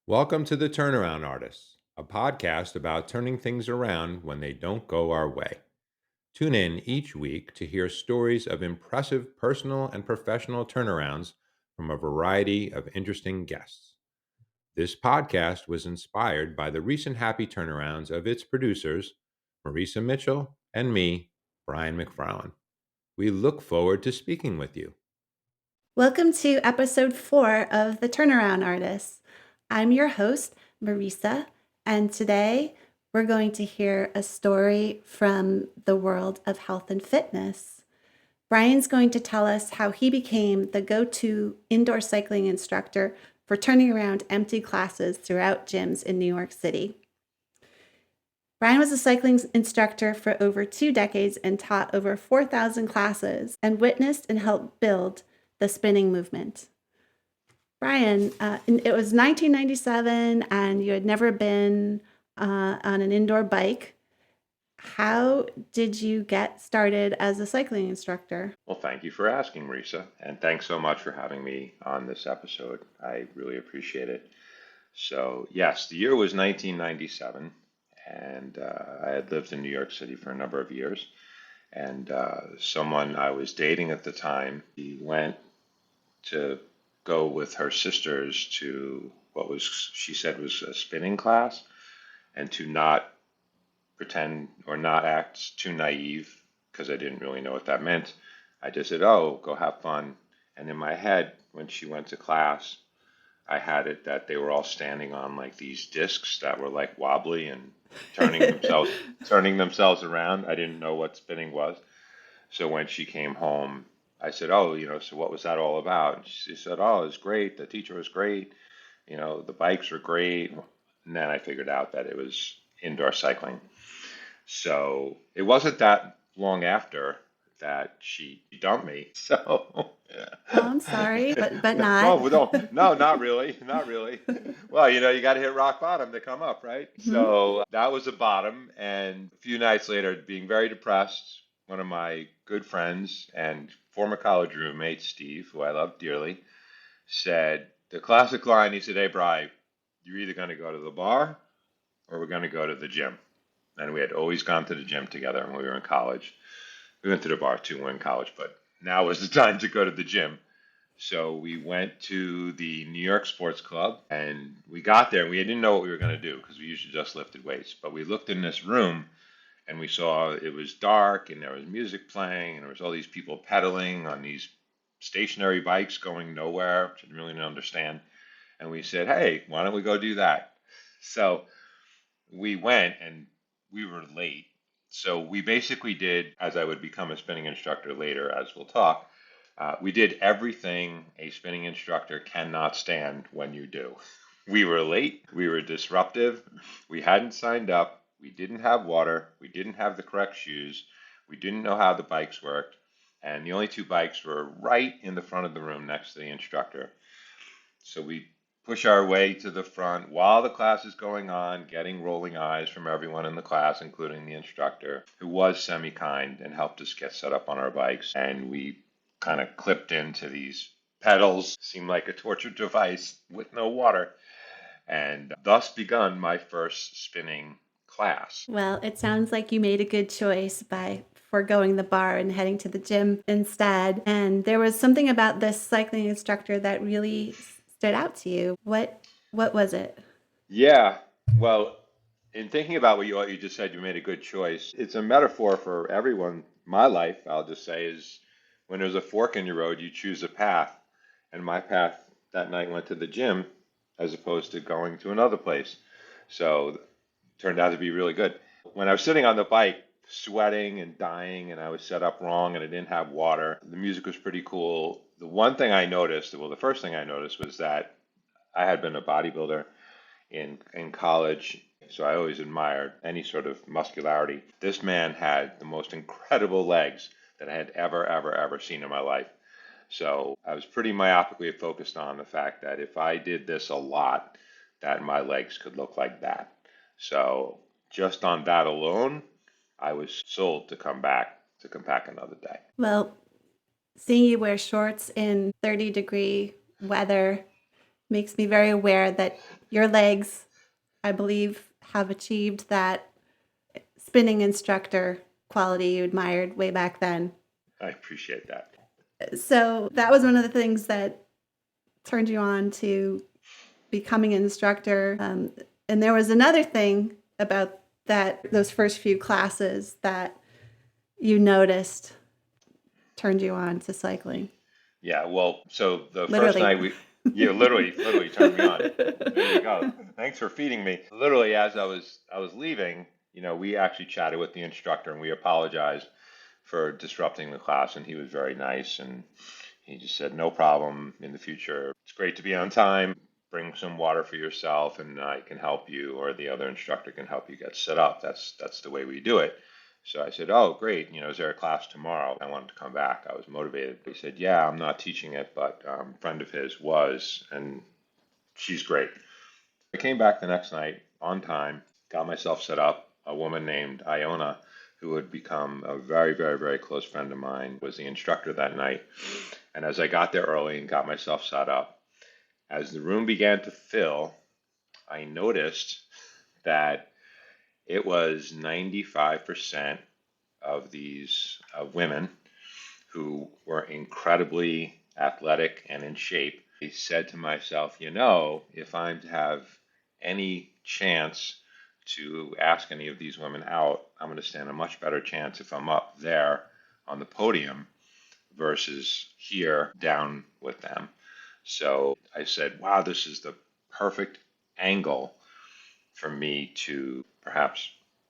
Welcome to The Turnaround Artists, a podcast about turning things around when they don't go our way. Tune in each week to hear stories of impressive personal and professional turnarounds from a variety of interesting guests. This podcast was inspired by the recent happy turnarounds of its producers, Marisa Mitchell and me, Brian McFarland. We look forward to speaking with you. Welcome to episode 4 of The Turnaround Artists. I'm your host, Marisa, and today we're going to hear a story from the world of health and fitness. Brian's going to tell us how he became the go-to indoor cycling instructor for turning around empty classes throughout gyms in New York City. Brian was a cycling instructor for over 2 decades and taught over 4,000 classes and witnessed and helped build the spinning movement. Brian, it was 1997 and you had never been on an indoor bike. How did you get started as a cycling instructor? Well, thank you for asking, Marisa, and thanks so much for having me on this episode. I really appreciate it. So, yes, the year was 1997, and I had lived in New York City for a number of years. And someone I was dating at the time, he went to go with her sisters to what was, she said, was a spinning class, and to not pretend or not act too naive because I didn't really know what that meant. I just said, "Oh, go have fun." And in my head, when she went to class, I had it that they were all standing on like these discs that were like wobbly and turning themselves around. I didn't know what spinning was. So when she came home, I said, "Oh, so what was that all about?" And she said, "Oh, it was great. The teacher was great. The bikes were great." And then I figured out that it was indoor cycling. So it wasn't that long after that she dumped me. So Oh, I'm sorry, but not. no, not really, not really. Well, you got to hit rock bottom to come up, right? Mhm. So that was the bottom. And a few nights later, being very depressed, one of my good friends and former college roommate, Steve, who I love dearly, said the classic line. He said, "Hey, Bri, you're either going to go to the bar or we're going to go to the gym." And we had always gone to the gym together when we were in college. We went to the bar too when we were in college, but now was the time to go to the gym. So we went to the New York Sports Club and we got there and we didn't know what we were going to do because we usually just lifted weights. But we looked in this room and we saw it was dark and there was music playing and there was all these people pedaling on these stationary bikes going nowhere, which I really didn't understand. And we said, "Hey, why don't we go do that?" So we went and we were late. So we basically did, as I would become a spinning instructor later, as we'll talk, we did everything a spinning instructor cannot stand when you do. We were late, we were disruptive, we hadn't signed up, we didn't have water, we didn't have the correct shoes, we didn't know how the bikes worked, and the only two bikes were right in the front of the room next to the instructor. So we push our way to the front while the class is going on, getting rolling eyes from everyone in the class, including the instructor, who was semi-kind and helped us get set up on our bikes. And we kind of clipped into these pedals, seemed like a torture device with no water, and thus begun my first spinning class. Well, it sounds like you made a good choice by foregoing the bar and heading to the gym instead. And there was something about this cycling instructor that really stood out to you. What was it? Yeah, well, in thinking about what you just said, you made a good choice. It's a metaphor for everyone. My life, I'll just say, is when there's a fork in your road, you choose a path. And my path that night went to the gym as opposed to going to another place. So it turned out to be really good. When I was sitting on the bike, sweating and dying, and I was set up wrong and I didn't have water, the music was pretty cool. The one thing I noticed, well, the first thing I noticed was that I had been a bodybuilder in college, so I always admired any sort of muscularity. This man had the most incredible legs that I had ever seen in my life. So I was pretty myopically focused on the fact that if I did this a lot, that my legs could look like that. So just on that alone, I was sold to come back another day. Well, seeing you wear shorts in 30-degree weather makes me very aware that Your legs, I believe, have achieved that spinning instructor quality you admired way back then. I appreciate that. So that was one of the things that turned you on to becoming an instructor. And there was another thing about those first few classes that you noticed turned you on to cycling. Yeah, well, so the first Literally. night you literally turned me on. There you go. Thanks for feeding me. Literally, as I was leaving, we actually chatted with the instructor and we apologized for disrupting the class, and he was very nice, and he just said, no problem in the future. It's great to be on time. Bring some water for yourself, and I can help you, or the other instructor can help you get set up. That's the way we do it. So I said, oh, great. Is there a class tomorrow? I wanted to come back. I was motivated. He said, yeah, I'm not teaching it, but a friend of his was, and she's great. I came back the next night on time, got myself set up. A woman named Iona, who had become a very, very, very close friend of mine, was the instructor that night. And as I got there early and got myself set up, as the room began to fill, I noticed that it was 95% of these women who were incredibly athletic and in shape. I said to myself, if I'm to have any chance to ask any of these women out, I'm going to stand a much better chance if I'm up there on the podium versus here down with them. So I said, wow, this is the perfect angle for me to perhaps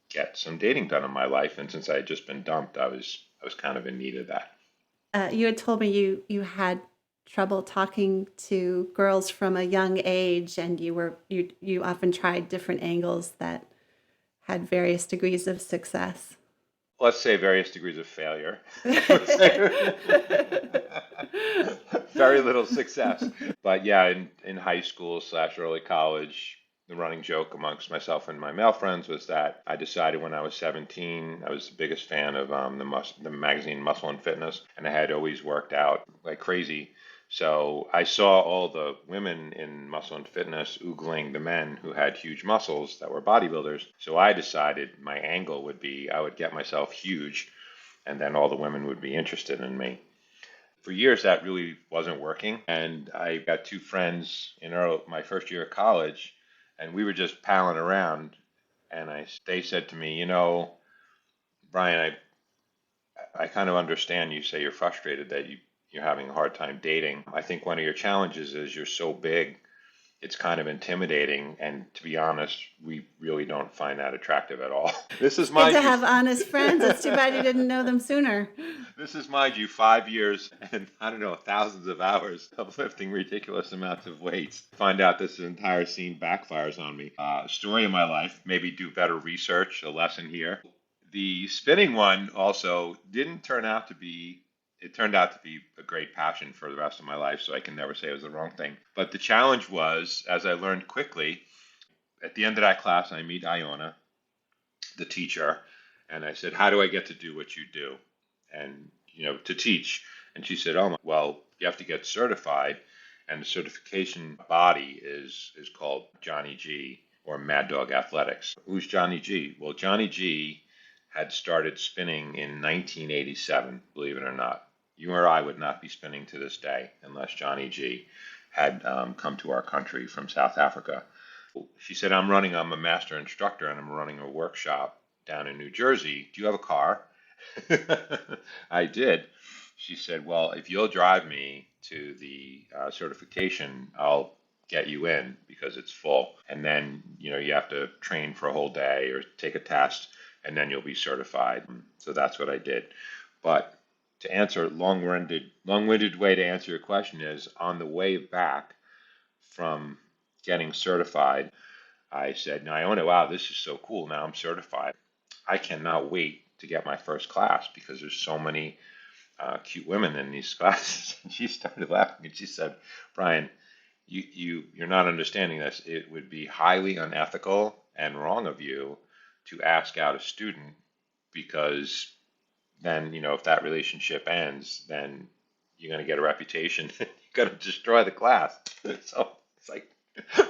get some dating done in my life. And since I had just been dumped, I was kind of in need of that. You had told me you had trouble talking to girls from a young age, and you often tried different angles that had various degrees of success. Let's say various degrees of failure. I would say very little success. But yeah, in high school / early college, the running joke amongst myself and my male friends was that I decided when I was 17, I was the biggest fan of the magazine Muscle and Fitness, and I had always worked out like crazy. So I saw all the women in Muscle and Fitness oogling the men who had huge muscles that were bodybuilders. So I decided my angle would be I would get myself huge, and then all the women would be interested in me. For years, that really wasn't working. And I got two friends in my first year of college, and we were just palling around. And they said to me, Brian, I kind of understand you say you're frustrated that you're having a hard time dating. I think one of your challenges is you're so big, it's kind of intimidating. And to be honest, we really don't find that attractive at all. This is, It's good mind to you, have honest friends. It's too bad you didn't know them sooner. this is, mind you, 5 years and I don't know, thousands of hours of lifting ridiculous amounts of weights. Find out this entire scene backfires on me. Story of my life, maybe do better research, a lesson here. The spinning one also didn't turn out to be, it turned out to be a great passion for the rest of my life, so I can never say it was the wrong thing. But the challenge was, as I learned quickly, at the end of that class, I meet Iona, the teacher, and I said, how do I get to do what you do? And, to teach. And she said, oh, well, you have to get certified. And the certification body is called Johnny G, or Mad Dog Athletics. Who's Johnny G? Well, Johnny G had started spinning in 1987, believe it or not. You or I would not be spinning to this day unless Johnny G had come to our country from South Africa. She said, I'm a master instructor and I'm running a workshop down in New Jersey. Do you have a car? I did. She said, well, if you'll drive me to the certification, I'll get you in because it's full. And then, you have to train for a whole day or take a test, and then you'll be certified. So that's what I did. But to answer, long-winded way to answer your question is, on the way back from getting certified, I said, now I own it. Wow, this is so cool. Now I'm certified. I cannot wait to get my first class because there's so many cute women in these classes. And she started laughing and she said, Brian, you're not understanding this. It would be highly unethical and wrong of you to ask out a student because then, if that relationship ends, then you're going to get a reputation. You're going to destroy the class. So it's like,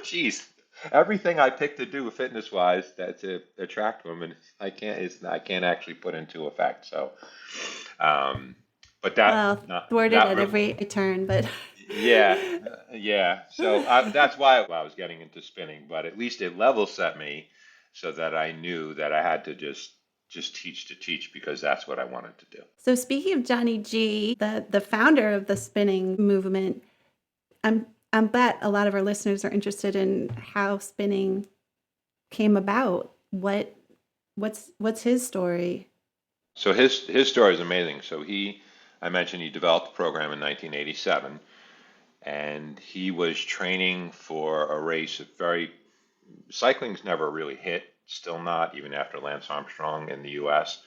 geez. Everything I pick to do fitness wise that to attract women, I can't actually put into effect. So, um, but Well, thwarted that at really, every turn, but yeah, yeah. So that's why I was getting into spinning, but at least it level set me so that I knew that I had to just teach to teach because that's what I wanted to do. so speaking of Johnny G, the founder of the spinning movement, I'm bet a lot of our listeners are interested in how spinning came about. What's his story? So his story is amazing. I mentioned he developed the program in 1987, and he was training for a race. Cycling's never really hit, still not even after Lance Armstrong in the U.S.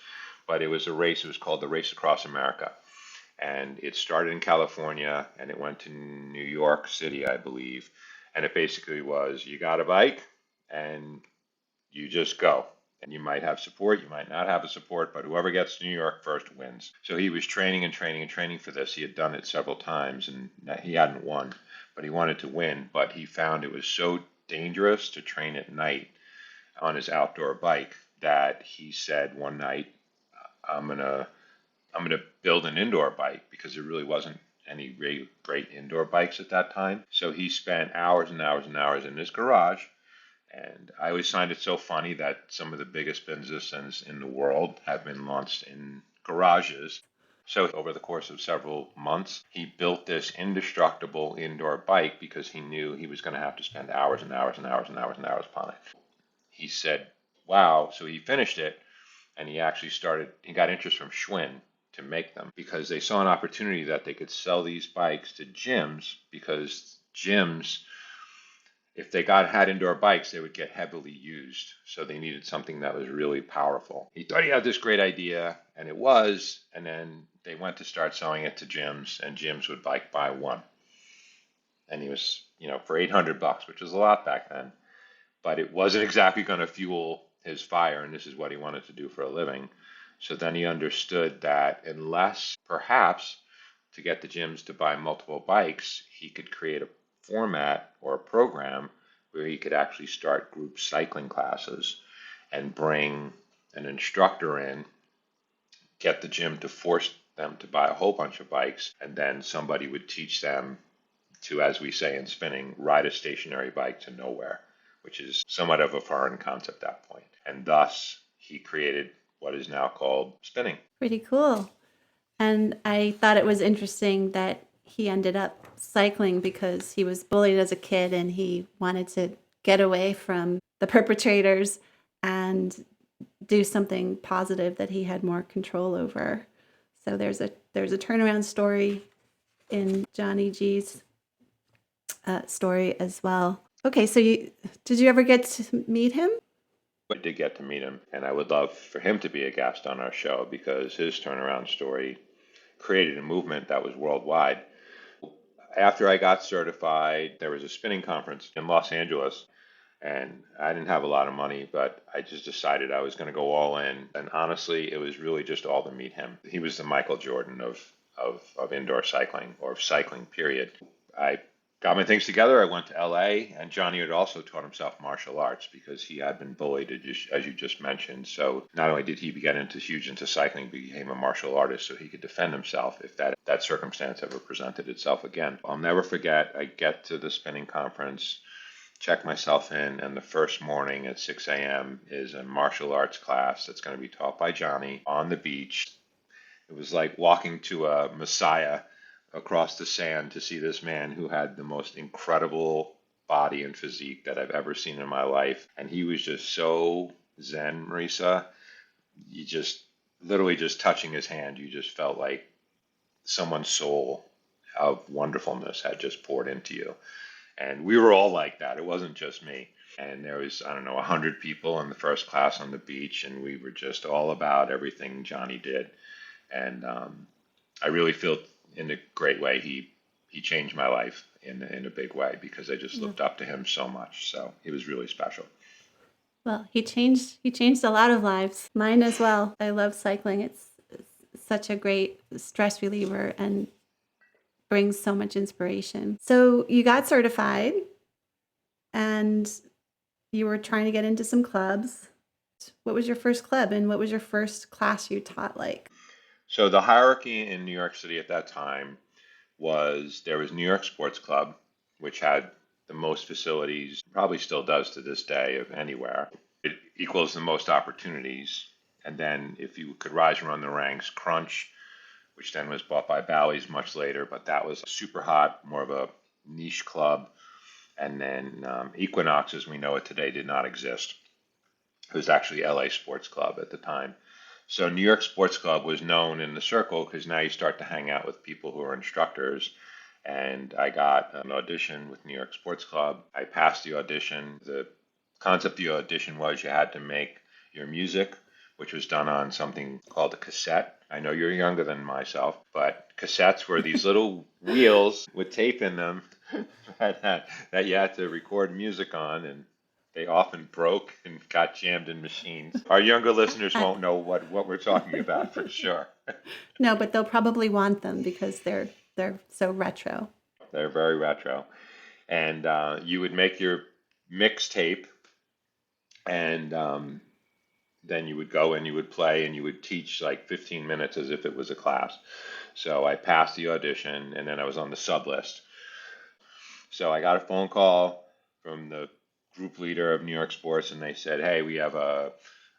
But it was a race. It was called the Race Across America, and it started in California and it went to New York City, I believe. And it basically was you got a bike and you just go. And you might have support, you might not have a support, but whoever gets to New York first wins. So he was training and training and training for this. He had done it several times and he hadn't won, but he wanted to win. But he found it was so dangerous to train at night on his outdoor bike that he said one night, I'm gonna I'm gonna build an indoor bike because there really wasn't any really great indoor bikes at that time. So he spent hours and hours and hours in his garage, and I always find it so funny that some of the biggest businesses in the world have been launched in garages. So over the course of several months, he built this indestructible indoor bike because he knew he was going to have to spend hours and hours and hours and hours and hours upon it. He said, wow. So he finished it and he got interest from Schwinn to make them because they saw an opportunity that they could sell these bikes to gyms because gyms if they had indoor bikes, they would get heavily used. So they needed something that was really powerful. He thought he had this great idea, and it was. And then they went to start selling it to gyms, and gyms would like buy one. And he was, for $800, which was a lot back then. But it wasn't exactly going to fuel his fire, and this is what he wanted to do for a living. So then he understood that unless perhaps to get the gyms to buy multiple bikes, he could create a format or a program where he could actually start group cycling classes and bring an instructor in, get the gym to force them to buy a whole bunch of bikes, and then somebody would teach them to, as we say in spinning, ride a stationary bike to nowhere, which is somewhat of a foreign concept at that point. And thus, he created what is now called spinning. Pretty cool. And I thought it was interesting that he ended up cycling because he was bullied as a kid and he wanted to get away from the perpetrators and do something positive that he had more control over. So there's a turnaround story in Johnny G's story as well. Okay, so did you ever get to meet him? I did get to meet him, and I would love for him to be a guest on our show because his turnaround story created a movement that was worldwide. After I got certified, there was a spinning conference in Los Angeles, and I didn't have a lot of money, but I just decided I was going to go all in. And honestly, it was really just all to meet him. He was the Michael Jordan of indoor cycling or cycling, period. I got my things together. I went to LA, and Johnny had also taught himself martial arts because he had been bullied, as you just mentioned. So not only did he get huge into cycling, but he became a martial artist so he could defend himself if that circumstance ever presented itself again. I'll never forget, I get to the spinning conference, check myself in, and the first morning at 6 a.m. is a martial arts class that's going to be taught by Johnny on the beach. It was like walking to a messiah across the sand to see this man who had the most incredible body and physique that I've ever seen in my life. And he was just so zen, Marisa. You just literally just touching his hand, you just felt like someone's soul of wonderfulness had just poured into you. And we were all like that. It wasn't just me. And there was, I don't know, 100 people in the first class on the beach, and we were just all about everything Johnny did. And I really feel in a great way he changed my life in a big way because I just Yeah. looked up to him so much. So he was really special. Well, he changed a lot of lives. Mine as well. I love cycling. It's such a great stress reliever and brings so much inspiration. So you got certified and You were trying to get into some clubs. What was your first club and what was your first class you taught like? So the hierarchy in New York City at that time was there was New York Sports Club, which had the most facilities, probably still does to this day of anywhere. It equals the most opportunities. And then if you could rise around the ranks, Crunch, which then was bought by Bally's much later, but that was super hot, more of a niche club. And then Equinox, as we know it today, did not exist. It was actually LA Sports Club at the time. So New York Sports Club was known in the circle because now you start to hang out with people who are instructors. And I got an audition with New York Sports Club. I passed the audition. The concept of the audition was you had to make your music, which was done on something called a cassette. I know you're younger than myself, but cassettes were these little wheels with tape in them that you had to record music on, and they often broke and got jammed in machines. Our younger listeners Uh, won't know what we're talking about for sure. no, but they'll probably want them because they're so retro. They're very retro. And you would make your mixtape, and then you would go and you would play and you would teach like 15 minutes as if it was a class. So I passed the audition, and then I was on the sub list. So I got a phone call from the group leader of New York Sports, and they said, "Hey, we have a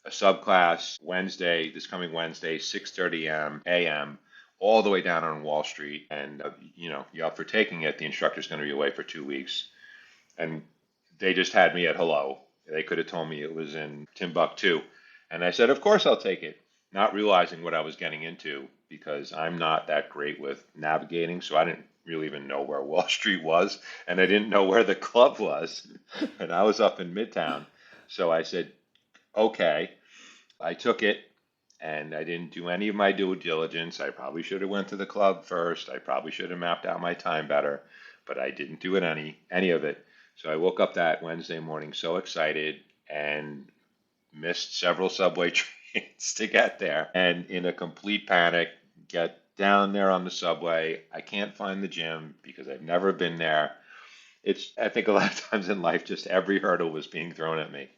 subclass Wednesday, this coming Wednesday, 6:30 a.m., all the way down on Wall Street, and you're up for taking it. The instructor's going to be away for 2 weeks." And they just had me at hello. They could have told me it was in Timbuktu, and I said, "Of course I'll take it," not realizing what I was getting into because I'm not that great with navigating, so I didn't really even know where Wall Street was, and I didn't know where the club was, and I was up in Midtown. So I said, "Okay." I took it, and I didn't do any of my due diligence. I probably should have went to the club first. I probably should have mapped out my time better, but I didn't do it any of it. So I woke up that Wednesday morning so excited and missed several subway trains to get there, and in a complete panic get down there on the subway. I can't find the gym because I've never been there. It's, I think, a lot of times in life, just every hurdle was being thrown at me.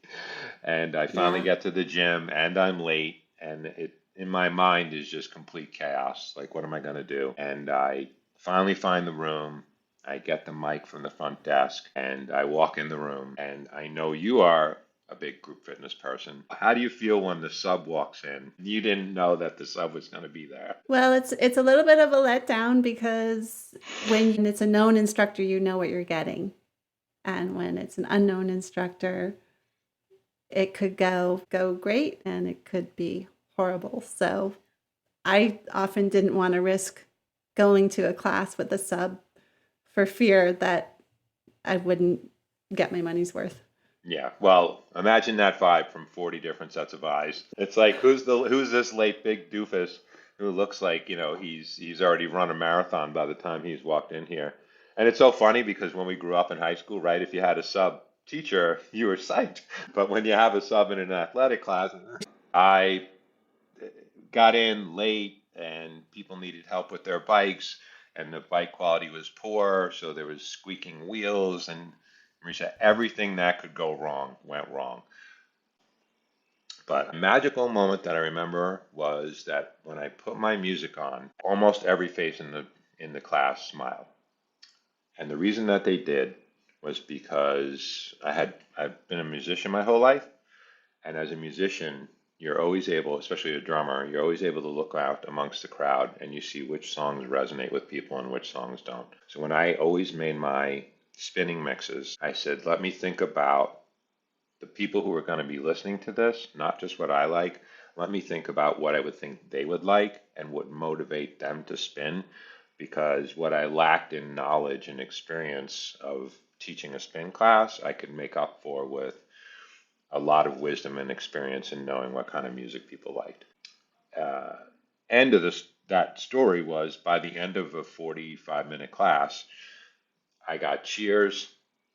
And I finally Yeah. get to the gym and I'm late, and it in my mind is just complete chaos. Like, what am I going to do? And I finally find the room. I get the mic from the front desk and I walk in the room, and I know you are a big group fitness person. How do you feel when the sub walks in? You didn't know that the sub was going to be there. Well, it's a little bit of a letdown because when it's a known instructor, you know what you're getting. And when it's an unknown instructor, it could go great and it could be horrible. So I often didn't want to risk going to a class with a sub for fear that I wouldn't get my money's worth. Yeah, well, imagine that vibe from 40 different sets of eyes. It's like, who's this late big doofus who looks like, he's already run a marathon by the time he's walked in here. And it's so funny because when we grew up in high school, right, if you had a sub teacher, you were psyched. But when you have a sub in an athletic class, I got in late and people needed help with their bikes, and the bike quality was poor, so there was squeaking wheels, and Marisa, everything that could go wrong went wrong. But a magical moment that I remember was that when I put my music on, almost every face in the class smiled. And the reason that they did was because I've been a musician my whole life, and as a musician, you're always able, especially a drummer, you're always able to look out amongst the crowd and you see which songs resonate with people and which songs don't. So when I always made my spinning mixes, I said, let me think about the people who are going to be listening to this, not just what I like. Let me think about what I would think they would like and what motivate them to spin. Because what I lacked in knowledge and experience of teaching a spin class, I could make up for with a lot of wisdom and experience in knowing what kind of music people liked. Uh, End of that story was by the end of a 45-minute class, I got cheers.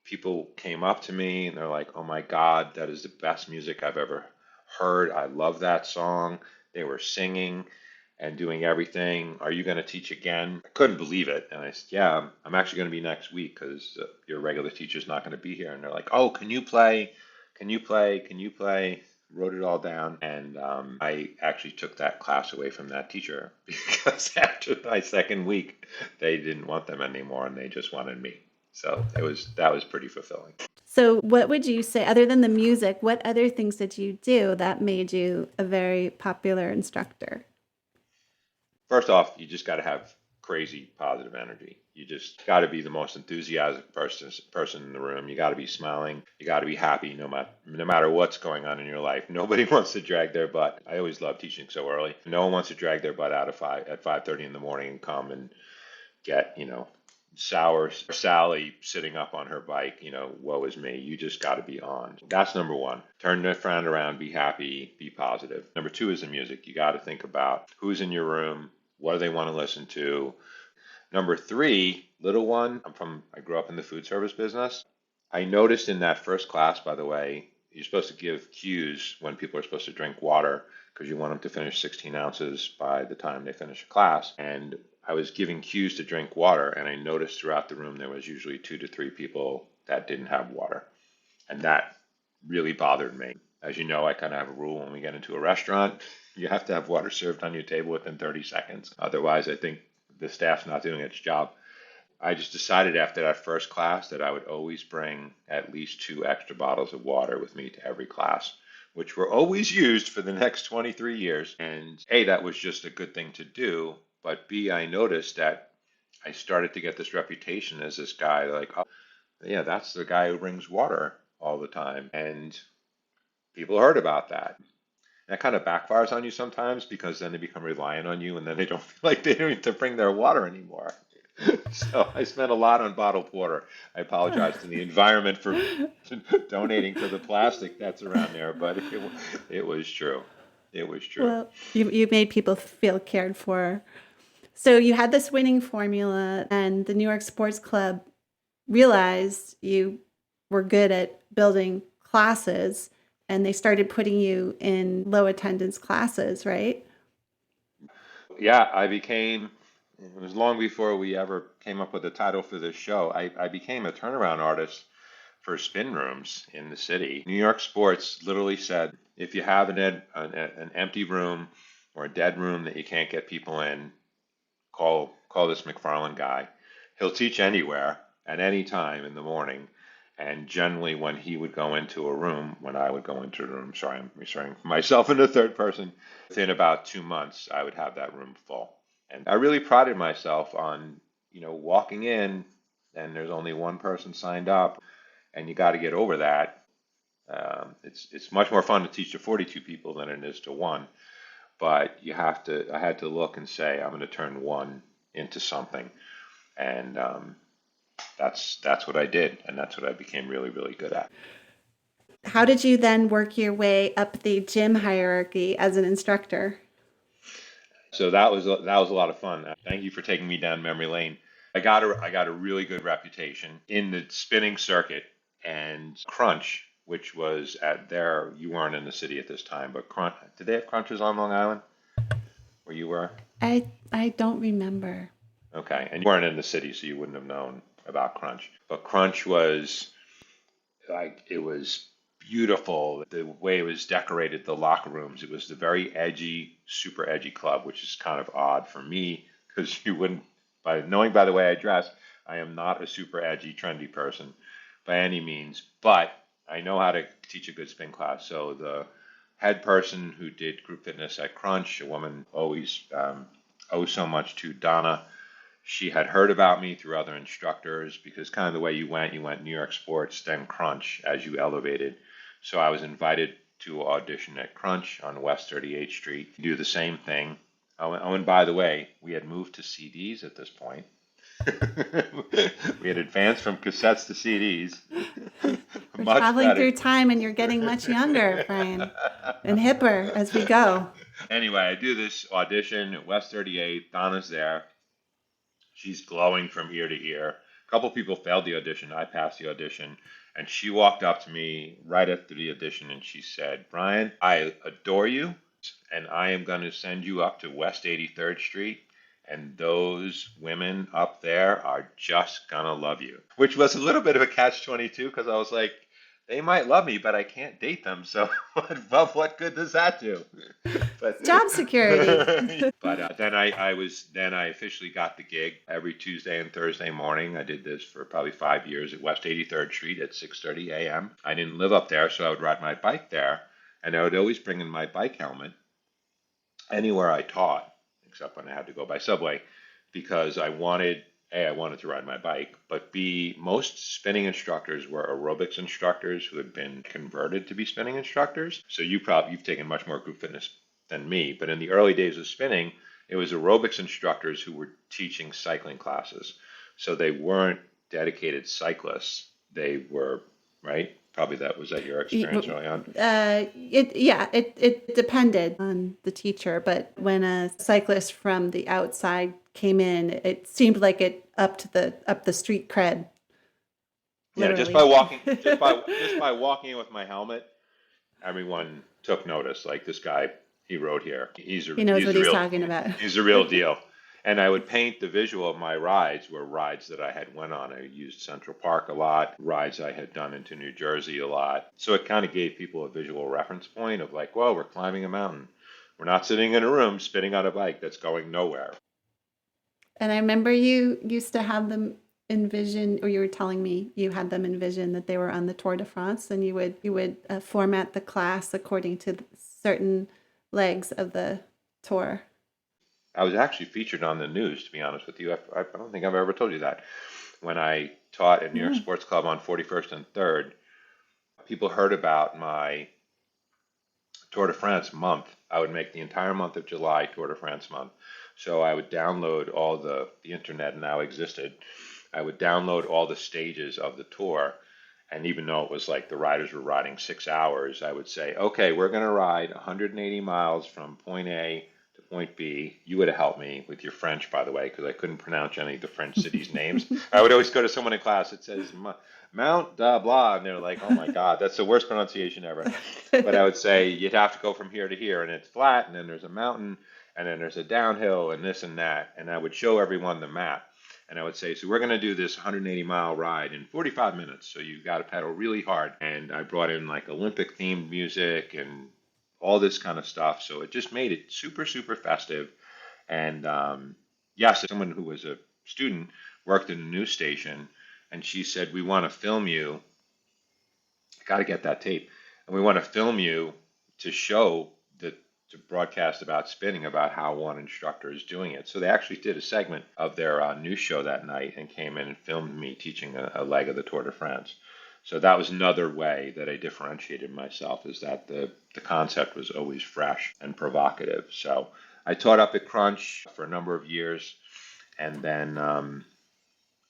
People came up to me and they're like, "Oh my God, that is the best music I've ever heard. I love that song." They were singing and doing everything. "Are you going to teach again?" I couldn't believe it. And I said, "Yeah, I'm actually going to be next week because your regular teacher's not going to be here." And they're like, "Oh, can you play? Can you play? Wrote it all down, and I actually took that class away from that teacher because after my second week, they didn't want them anymore, and they just wanted me. So that was pretty fulfilling. So, what would you say, other than the music, what other things did you do that made you a very popular instructor? First off, you just got to have crazy positive energy. You just got to be the most enthusiastic person in the room. You got to be smiling. You got to be happy no matter what's going on in your life. Nobody wants to drag their butt. I always love teaching so early. No one wants to drag their butt out of five at 5:30 in the morning and come and get sour Sally sitting up on her bike. Woe is me. You just got to be on. That's number one. Turn the friend around. Be happy. Be positive. Number two is the music. You got to think about who's in your room. What do they want to listen to? Number three, little one, I grew up in the food service business. I noticed in that first class, by the way, you're supposed to give cues when people are supposed to drink water because you want them to finish 16 ounces by the time they finish a class. And I was giving cues to drink water, and I noticed throughout the room there was usually 2 to 3 people that didn't have water. And that really bothered me. As you know, I kind of have a rule when we get into a restaurant, you have to have water served on your table within 30 seconds. Otherwise, I think the staff's not doing its job. I just decided after that first class that I would always bring at least 2 extra bottles of water with me to every class, which were always used for the next 23 years. And A, that was just a good thing to do. But B, I noticed that I started to get this reputation as this guy, like, oh, yeah, that's the guy who brings water all the time. And people heard about that. That kind of backfires on you sometimes because then they become reliant on you and then they don't feel like they don't need to bring their water anymore. So I spent a lot on bottled water. I apologize to the environment for donating to the plastic that's around there, but it was true. It was true. Well, you made people feel cared for. So you had this winning formula, and the New York Sports Club realized you were good at building classes, and they started putting you in low attendance classes, right? Yeah, it was long before we ever came up with a title for this show. I became a turnaround artist for spin rooms in the city. New York Sports literally said, if you have an empty room or a dead room that you can't get people in, call this McFarland guy. He'll teach anywhere at any time in the morning. And generally, when he would go into a room, when I would go into a room, sorry, I'm referring myself in the third person, within about 2 months, I would have that room full. And I really prided myself on, walking in and there's only one person signed up, and you got to get over that. It's much more fun to teach to 42 people than it is to one, but I had to look and say, I'm going to turn one into something. And that's what I did, and that's what I became really, really good at. How did you then work your way up the gym hierarchy as an instructor? So that was a lot of fun. Thank you for taking me down memory lane. I got a really good reputation in the spinning circuit, and Crunch, which was at there. You weren't in the city at this time, but Crunch. Did they have Crunches on Long Island where you were? I don't remember. Okay, and you weren't in the city, so you wouldn't have known about Crunch. But Crunch was like it was beautiful. The way it was decorated, the locker rooms. It was the very edgy, super edgy club, which is kind of odd for me because you wouldn't, by knowing by the way I dress, I am not a super edgy, trendy person by any means. But I know how to teach a good spin class. So the head person who did group fitness at Crunch, a woman always owes so much to Donna. She had heard about me through other instructors because kind of the way you went New York Sports, then Crunch as you elevated. So I was invited to audition at Crunch on West 38th Street to do the same thing. Oh, and by the way, we had moved to CDs at this point. We had advanced from cassettes to CDs. We're Much traveling better. through time and you're getting much younger, Brian, and hipper as we go. Anyway, I do this audition at West 38th. Donna's there. She's glowing from ear to ear. A couple people failed the audition. I passed the audition. And she walked up to me right after the audition and she said, Brian, I adore you and I am going to send you up to West 83rd Street. And those women up there are just going to love you. Which was a little bit of a catch 22 because I was like, they might love me, but I can't date them. So, what good does that do? But, Job security. then I officially got the gig every Tuesday and Thursday morning. I did this for probably 5 years at West 83rd Street at 6:30 a.m. I didn't live up there, so I would ride my bike there, and I would always bring in my bike helmet anywhere I taught, except when I had to go by subway, because I wanted to ride my bike, but B, most spinning instructors were aerobics instructors who had been converted to be spinning instructors. So you've taken much more group fitness than me, but in the early days of spinning, it was aerobics instructors who were teaching cycling classes. So they weren't dedicated cyclists. They were, right? Probably that your experience early on. It depended on the teacher, but when a cyclist from the outside came in, it seemed like it up the street cred, Yeah, literally. just by walking in with my helmet, everyone took notice. Like this guy, he rode here. He knows what he's talking about. He's the real deal. And I would paint the visual of my rides were rides that I had went on. I used Central Park a lot, rides I had done into New Jersey a lot. So it kind of gave people a visual reference point of like, well, we're climbing a mountain. We're not sitting in a room spinning on a bike that's going nowhere. And I remember you used to have them envision, or you were telling me you had them envision that they were on the Tour de France, and you would format the class according to certain legs of the tour. I was actually featured on the news, to be honest with you. I don't think I've ever told you that. When I taught at New York Yeah. Sports Club on 41st and 3rd, people heard about my Tour de France month. I would make the entire month of July Tour de France month. So I would download all the internet now existed. I would download all the stages of the tour. And even though it was like the riders were riding 6 hours, I would say, okay, we're going to ride 180 miles from point A to point B. You would have helped me with your French, by the way, because I couldn't pronounce any of the French cities' names. I would always go to someone in class that says Mount blah blah, and they're like, oh my God, that's the worst pronunciation ever. But I would say you'd have to go from here to here, and it's flat, and then there's a mountain, and then there's a downhill, and this and that. And I would show everyone the map. And I would say, so we're going to do this 180-mile ride in 45 minutes. So you've got to pedal really hard. And I brought in like Olympic themed music and all this kind of stuff. So it just made it super, super festive. And yes, someone who was a student worked in a news station, and she said, we want to film you. Got to get that tape. And we want to film you to show that to broadcast about spinning, about how one instructor is doing it. So they actually did a segment of their news show that night and came in and filmed me teaching a leg of the Tour de France. So that was another way that I differentiated myself, is that the concept was always fresh and provocative. So I taught up at Crunch for a number of years, and then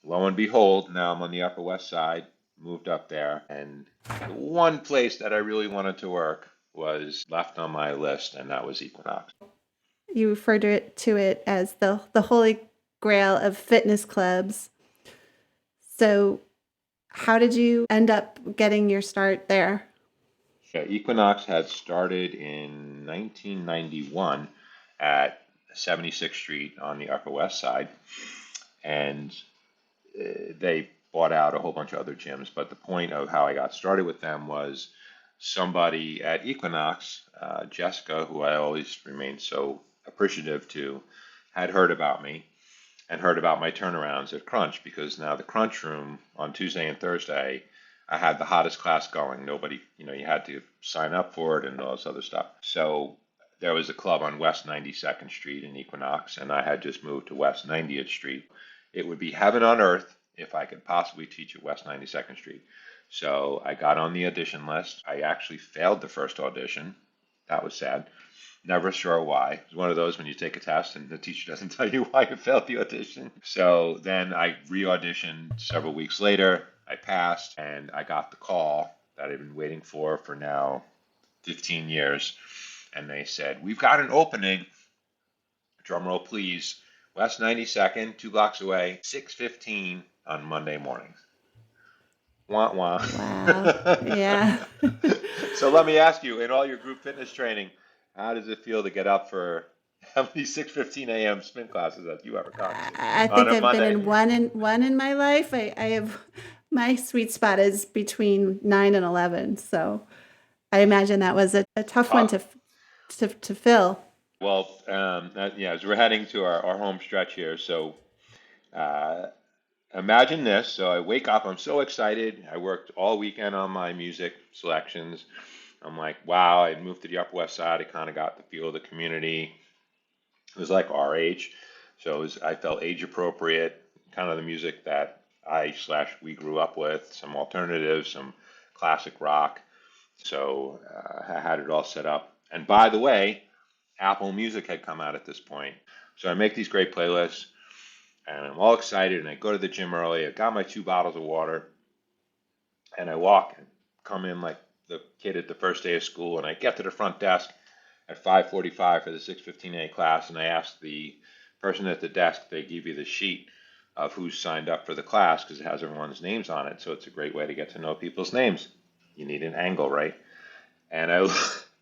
lo and behold, now I'm on the Upper West Side, moved up there, and the one place that I really wanted to work was left on my list, and that was Equinox. You referred to it as the holy grail of fitness clubs. So, how did you end up getting your start there? Yeah, Equinox had started in 1991 at 76th Street on the Upper West Side, and they bought out a whole bunch of other gyms. But the point of how I got started with them was somebody at Equinox, Jessica, who I always remained so appreciative to, had heard about me and heard about my turnarounds at Crunch, because now the Crunch room on Tuesday and Thursday, I had the hottest class going. Nobody, you had to sign up for it and all this other stuff. So there was a club on West 92nd Street in Equinox, and I had just moved to West 90th Street. It would be heaven on earth if I could possibly teach at West 92nd Street. So I got on the audition list. I actually failed the first audition. That was sad. Never sure why. It was one of those when you take a test and the teacher doesn't tell you why you failed the audition. So then I re-auditioned several weeks later. I passed, and I got the call that I've been waiting for now 15 years. And they said, we've got an opening. Drum roll, please. West 92nd, 2 blocks away, 6:15 on Monday mornings. Wah wah. Wow. Yeah. So let me ask you, in all your group fitness training, how does it feel to get up for how many 6:15 a.m. spin classes have you ever gone to I on think a I've been Monday? in one in my life. I have My sweet spot is between 9 and 11. So I imagine that was a tough one Tough. to fill. Well, yeah, as we're heading to our home stretch here, so uh, imagine this. So I wake up, I'm so excited. I worked all weekend on my music selections. I'm like, wow, I moved to the Upper West Side. I kind of got the feel of the community. It was like our age. So I felt age appropriate, kind of the music that we grew up with, some alternative, some classic rock. So I had it all set up. And by the way, Apple Music had come out at this point. So I make these great playlists and I'm all excited and I go to the gym early. I got my 2 bottles of water and I walk and come in like the kid at the first day of school and I get to the front desk at 5:45 for the 6:15 A class and I ask the person at the desk, they give you the sheet of who's signed up for the class because it has everyone's names on it. So it's a great way to get to know people's names. You need an angle, right? And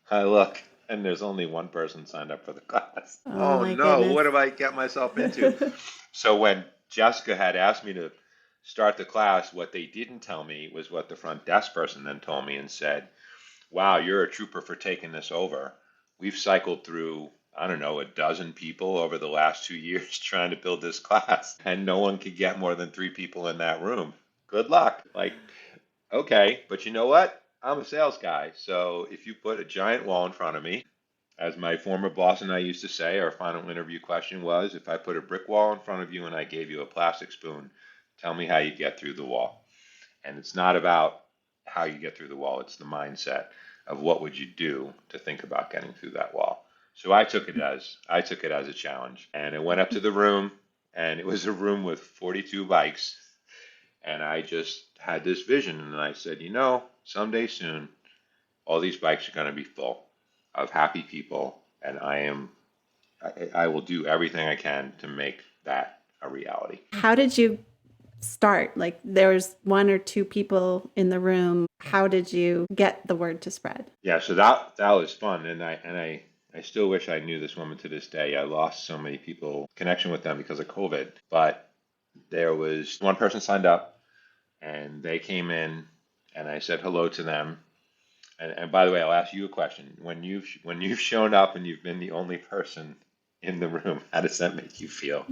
I look, and there's only one person signed up for the class. Oh Oh my no, goodness. what have I get myself into? So when Jessica had asked me to start the class, what they didn't tell me was what the front desk person then told me and said, wow, you're a trooper for taking this over. We've cycled through, I don't know, a dozen people over the last 2 years trying to build this class, and no one could get more than 3 people in that room. Good luck. Like, okay, but you know what? I'm a sales guy. So if you put a giant wall in front of me, as my former boss and I used to say, our final interview question was, if I put a brick wall in front of you and I gave you a plastic spoon, tell me how you get through the wall. And it's not about how you get through the wall, it's the mindset of what would you do to think about getting through that wall. So I took it as a challenge. And I went up to the room and it was a room with 42 bikes and I just had this vision and I said, someday soon all these bikes are going to be full of happy people and I will do everything I can to make that a reality. How did you start? Like there was one or two people in the room. How did you get the word to spread? Yeah, so that was fun, and I still wish I knew this woman to this day. I lost so many people connection with them because of COVID, but there was one person signed up, and they came in, and I said hello to them. And by the way, I'll ask you a question. When you've shown up and you've been the only person in the room, how does that make you feel?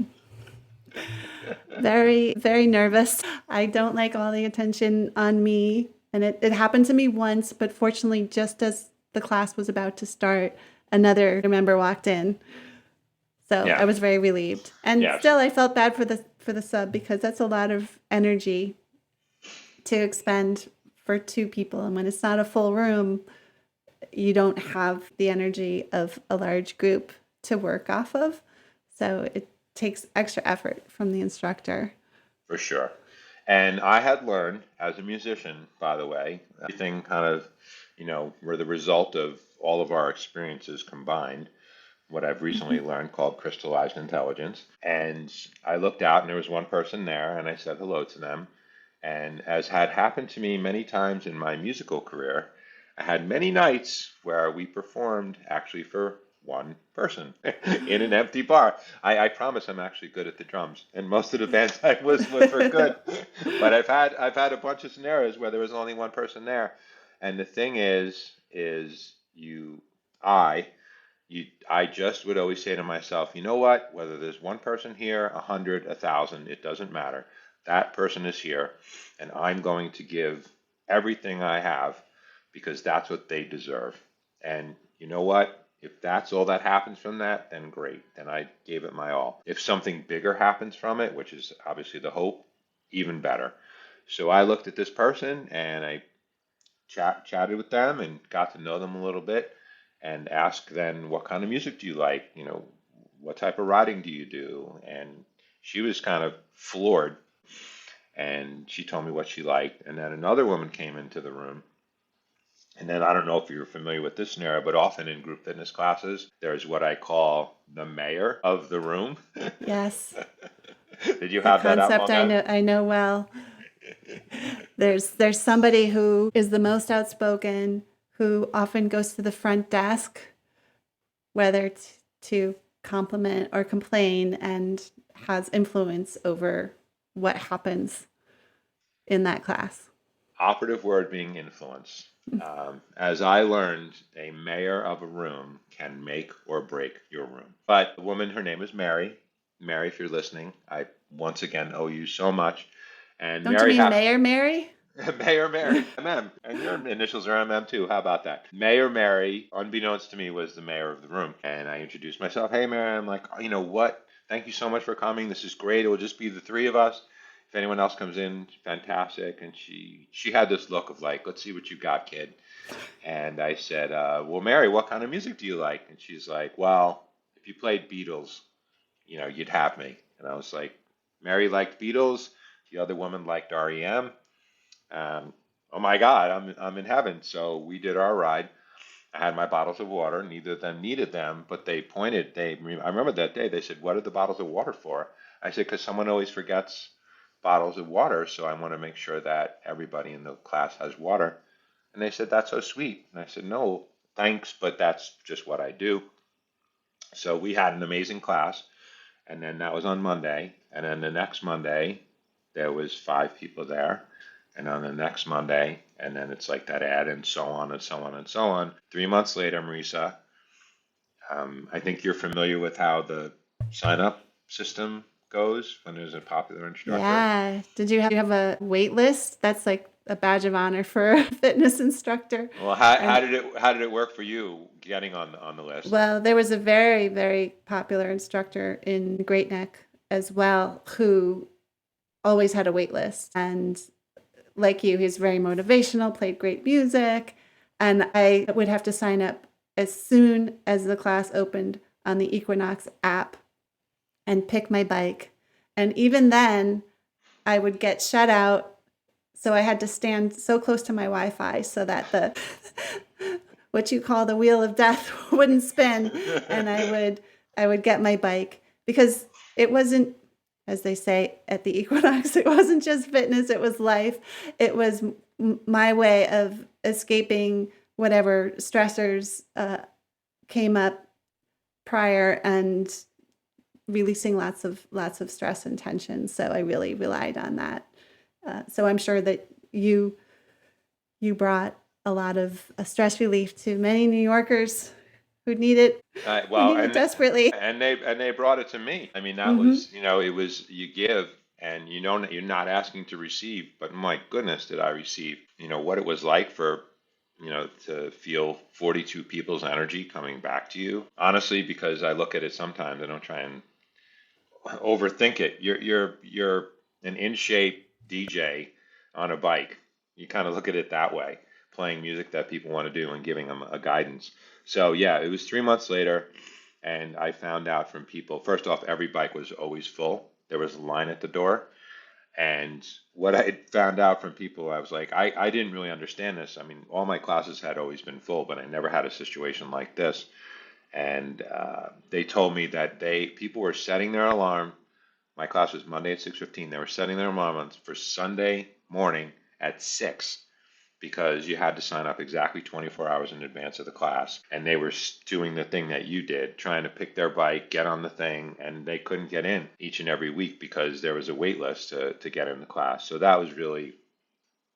Very, very nervous. I don't like all the attention on me. And it happened to me once, but fortunately, just as the class was about to start, another member walked in. So I Yeah, was very relieved. And yeah, still I felt bad for the sub because that's a lot of energy to expend for two people. And when it's not a full room, you don't have the energy of a large group to work off of. So it takes extra effort from the instructor. for sure. And I had learned as a musician, by the way, everything kind of, were the result of all of our experiences combined, what I've recently Mhm. learned called crystallized intelligence. And I looked out and there was one person there and I said hello to them. And as had happened to me many times in my musical career, I had many nights where we performed actually for one person in an empty bar. I promise I'm actually good at the drums, and most of the bands I was with were good. But I've had a bunch of scenarios where there was only one person there, and the thing is I I just would always say to myself, you know what? Whether there's one person here, 100, 1,000, it doesn't matter. That person is here, and I'm going to give everything I have because that's what they deserve. And you know what? If that's all that happens from that, then great. Then I gave it my all. If something bigger happens from it, which is obviously the hope, even better. So I looked at this person and I chatted with them and got to know them a little bit and asked then what kind of music do you like? What type of writing do you do? And she was kind of floored and she told me what she liked. And then another woman came into the room. And then I don't know if you're familiar with this scenario, but often in group fitness classes, there's what I call the mayor of the room. Yes, Did you the have that at concept Long Island? I know well. There's somebody who is the most outspoken, who often goes to the front desk, whether to compliment or complain, and has influence over what happens. in that class? Operative word being influence. As I learned, a mayor of a room can make or break your room. But the woman, her name is Mary. Mary, if you're listening, I once again owe you so much. And Don't you Mary mean ha Mayor Mary? Mayor Mary, MM, and your initials are MM too. How about that? Mayor Mary, unbeknownst to me, was the mayor of the room. And I introduced myself. Hey, Mary. I'm like, oh, you know what? Thank you so much for coming. This is great. It will just be the three of us. If anyone else comes in, fantastic. And she had this look of like, let's see what you got, kid. And I said, well, Mary, what kind of music do you like? And she's like, well, if you played Beatles, you'd have me. And I was like, Mary liked Beatles. The other woman liked REM. Oh my God, I'm in heaven. So we did our ride. I had my bottles of water. Neither of them needed them, but they pointed. I remember that day. They said, "What are the bottles of water for?" I said, "Because someone always forgets bottles of water, so I want to make sure that everybody in the class has water." And they said, "That's so sweet." And I said, "No, thanks, but that's just what I do." So we had an amazing class, and then that was on Monday, and then the next Monday there was 5 people there, and on the next Monday, and then it's like that ad, and so on and so on and so on. 3 months later, Marisa, I think you're familiar with how the sign up system goes when there's a popular instructor. Yeah. Did you have a wait list? That's like a badge of honor for a fitness instructor. Well, how And did it work for you getting on the list? well, there was a very, very popular instructor in Great Neck as well who always had a wait list. And like you, he's very motivational, played great music. And I would have to sign up as soon as the class opened on the Equinox app and pick my bike. And even then, I would get shut out. So I had to stand so close to my Wi-Fi so that the what you call the wheel of death wouldn't spin, and I would get my bike because it wasn't, as they say at the Equinox, it wasn't just fitness, it was life. It was my way of escaping whatever stressors came up prior and releasing lots of stress and tension. So I really relied on that. So I'm sure that you brought a lot of stress relief to many New Yorkers who need it who Well, need it desperately. and they brought it to me. I mean, that Mm-hmm. was, it was you give, and you're not asking to receive, but my goodness, did I receive? What it was like for, to feel 42 people's energy coming back to you. Honestly, because I look at it sometimes, I don't try and overthink it. You're an in shape DJ on a bike. You kind of look at it that way, playing music that people want to do and giving them a guidance. So yeah, it was 3 months later, and I found out from people. First off, every bike was always full. There was a line at the door. And what I found out from people, I was like, I didn't really understand this. I mean, all my classes had always been full, but I never had a situation like this. And they told me that people were setting their alarm. My class was Monday at 6:15. They were setting their alarm for Sunday morning at 6 because you had to sign up exactly 24 hours in advance of the class. And they were doing the thing that you did, trying to pick their bike, get on the thing, and they couldn't get in each and every week because there was a wait list to get in the class. So that was really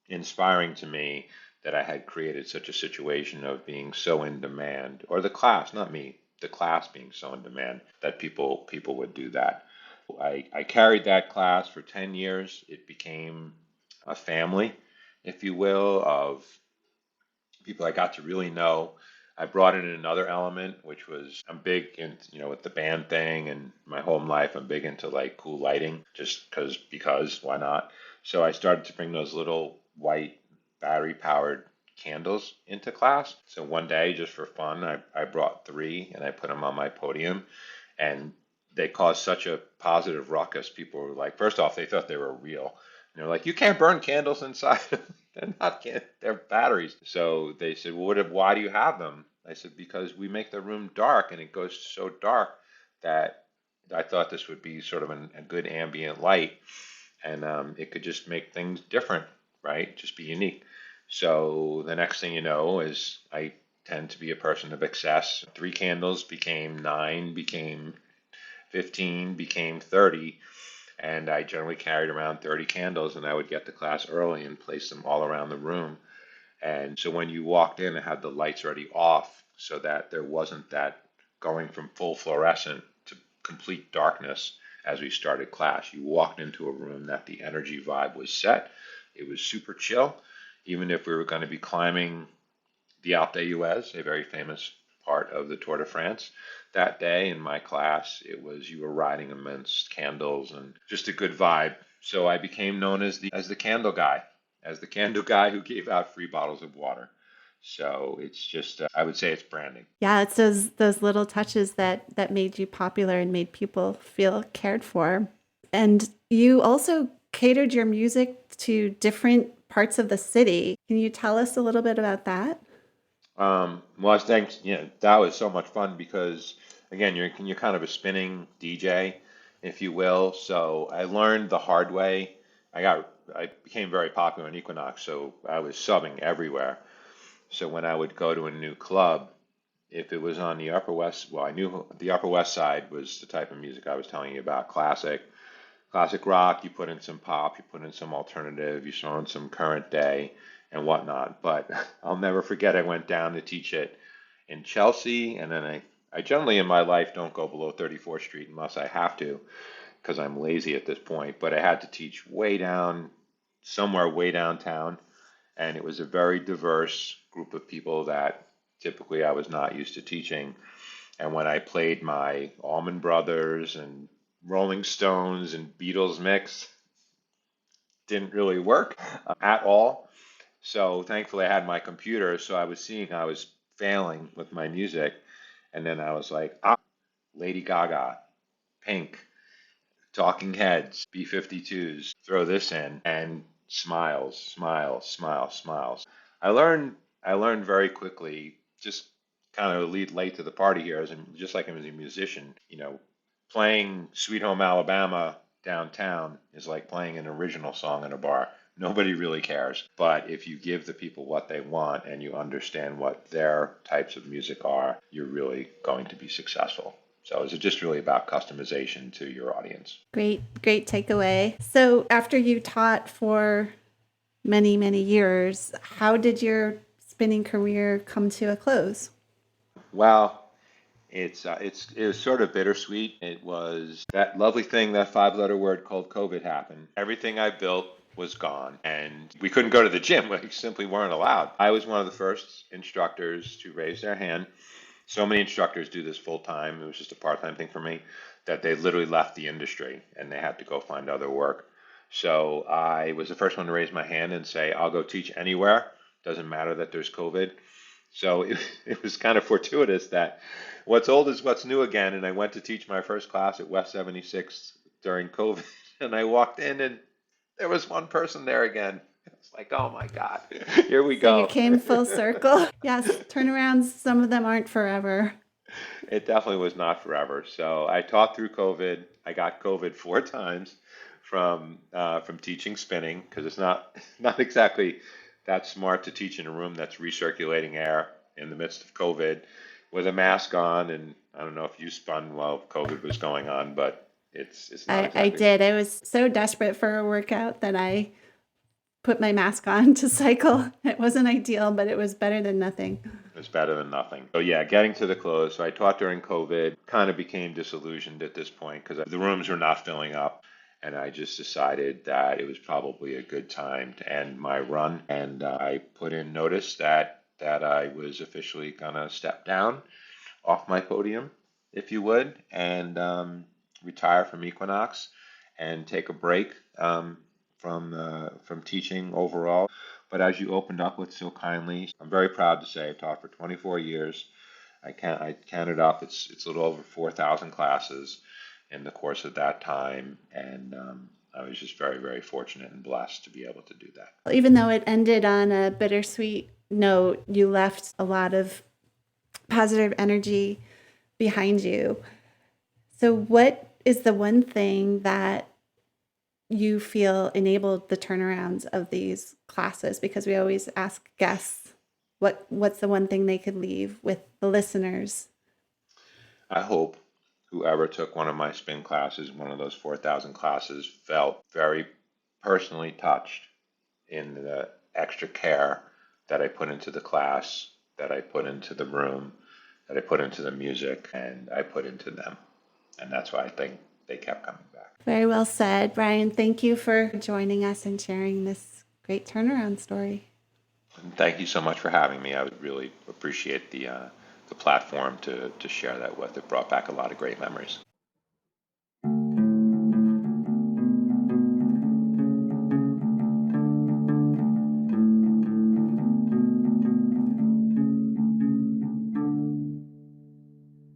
inspiring to me that I had created such a situation of being so in demand, or the class, not me, the class being so in demand that people would do that. I carried that class for 10 years. It became a family, if you will, of people I got to really know. I brought in another element, which was I'm big in, with the band thing and my home life, I'm big into like cool lighting, just because why not? So I started to bring those little white battery powered candles into class. So one day, just for fun, I brought three and I put them on my podium, and they caused such a positive ruckus. People were like, first off, they thought they were real. And they're like, you can't burn candles inside. They're not can they're batteries. So they said, well, why do you have them? I said, because we make the room dark, and it goes so dark that I thought this would be sort of a good ambient light, and it could just make things different, right? Just be unique. So the next thing you know is I tend to be a person of excess. 3 candles became 9, became 15, became 30. And I generally carried around 30 candles, and I would get to class early and place them all around the room. And so when you walked in, it had the lights already off so that there wasn't that going from full fluorescent to complete darkness as we started class. You walked into a room that the energy vibe was set. It was super chill. Even if we were going to be climbing the Alpe d'Huez, a very famous part of the Tour de France, that day in my class, it was you were riding amidst candles and just a good vibe. So I became known as the candle guy, as the candle guy who gave out free bottles of water. So it's just I would say it's branding. Yeah, it's those little touches that made you popular and made people feel cared for. And you also catered your music to different parts of the city. Can you tell us a little bit about that? Well, I think that was so much fun because again, you're kind of a spinning DJ, if you will. So I learned the hard way. I became very popular in Equinox, so I was subbing everywhere. So when I would go to a new club, if it was on the Upper West, well, I knew the Upper West Side was the type of music I was telling you about, classic rock. You put in some pop, you put in some alternative, you throw in some current day and whatnot. But I'll never forget, I went down to teach it in Chelsea, and then I generally in my life don't go below 34th Street unless I have to, because I'm lazy at this point. But I had to teach way down, somewhere way downtown, and it was a very diverse group of people that typically I was not used to teaching. And when I played my Allman Brothers and Rolling Stones and Beatles mix, didn't really work at all. So thankfully I had my computer, so I was seeing I was failing with my music, and then I was like, Lady Gaga, Pink, Talking Heads, B-52s, throw this in, and smiles, smiles, smiles, smiles. I learned I learned very quickly, just kind of lead late to the party here, just like as a musician, playing Sweet Home Alabama downtown is like playing an original song in a bar. Nobody really cares. But if you give the people what they want and you understand what their types of music are, you're really going to be successful. So is it just really about customization to your audience? Great takeaway. So after you taught for many, many years, how did your spinning career come to a close? Well, it was sort of bittersweet. It was that lovely thing, that five-letter word called COVID happened. Everything I built was gone, and we couldn't go to the gym. We simply weren't allowed. I was one of the first instructors to raise their hand. So many instructors do this full time. It was just a part-time thing for me that they literally left the industry and they had to go find other work. So I was the first one to raise my hand and say, I'll go teach anywhere. Doesn't matter that there's COVID. So it was kind of fortuitous that what's old is what's new again. And I went to teach my first class at West 76 during COVID. And I walked in and there was one person there again. It's like, oh my God, here we So you go. came full circle. Yes, turnarounds, some of them aren't forever. It definitely was not forever. So I taught through COVID. I got COVID four times from teaching spinning because it's not exactly that smart to teach in a room that's recirculating air in the midst of COVID with a mask on. And I don't know if you spun while COVID was going on, but it's not I exactly. did. I was so desperate for a workout that I put my mask on to cycle. It wasn't ideal, but it was better than nothing. It's better than nothing. So yeah, getting to the close. So I taught during COVID, kind of became disillusioned at this point because the rooms were not filling up. And I just decided that it was probably a good time to end my run. And I put in notice that I was officially gonna step down off my podium, if you would, and retire from Equinox and take a break from teaching overall. But as you opened up with so kindly, I'm very proud to say I've taught for 24 years. I counted up. It's a little over 4,000 classes in the course of that time, and I was just very very fortunate and blessed to be able to do that. Even though it ended on a bittersweet note, you left a lot of positive energy behind you. So, what is the one thing that you feel enabled the turnarounds of these classes? Because we always ask guests what's the one thing they could leave with the listeners. I hope whoever took one of my spin classes, one of those 4,000 classes, felt very personally touched in the extra care that I put into the class, that I put into the room, that I put into the music, and I put into them. And that's why I think they kept coming back. Very well said, Brian. Thank you for joining us and sharing this great turnaround story. And thank you so much for having me. I would really appreciate the platform to share that with. It brought back a lot of great memories.